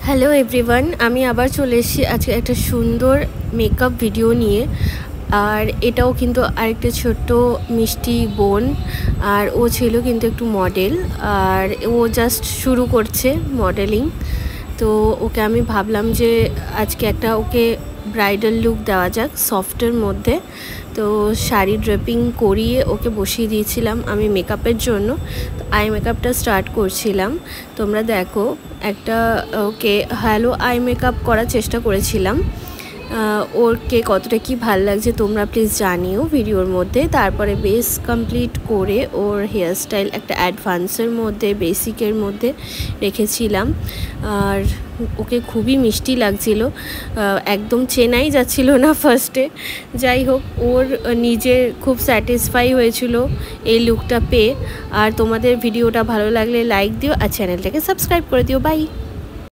Hello everyone, আমি আবার চলে এসেছি আজকে একটা সুন্দর মেকআপ ভিডিও নিয়ে। আর এটাও কিন্তু আরেকটা ছোট্ট মিষ্টি বোন, আর ও ছিল কিন্তু একটু মডেল, আর ও জাস্ট শুরু করছে মডেলিং। তো ওকে আমি ভাবলাম যে আজকে একটা ওকে ব্রাইডাল লুক দেওয়া যাক সফটের মধ্যে। তো শাড়ি ড্রেপিং করিয়ে ওকে বসিয়ে দিয়েছিলাম আমি মেকআপের জন্য। তো আই মেকআপটা স্টার্ট করছিলাম। তোমরা দেখো, একটা ওকে হ্যালো আই মেকআপ করার চেষ্টা করেছিলাম। ওরকে কতটা কি ভাল লাগছে তোমরা প্লিজ জানিও ভিডিওর মধ্যে। তারপরে বেস কমপ্লিট করে ওর হেয়ার স্টাইল একটা অ্যাডভান্সের মধ্যে, বেসিকের মধ্যে রেখেছিলাম। আর ওকে খুবই মিষ্টি লাগছিল, একদম চেনাই যাচ্ছিল না ফার্স্টে। যাই হোক, ওর নিজে খুব স্যাটিসফাই হয়েছিল এই লুকটা পেয়ে। আর তোমাদের ভিডিওটা ভালো লাগলে লাইক দিও আর চ্যানেলটাকে সাবস্ক্রাইব করে দিও। বাই।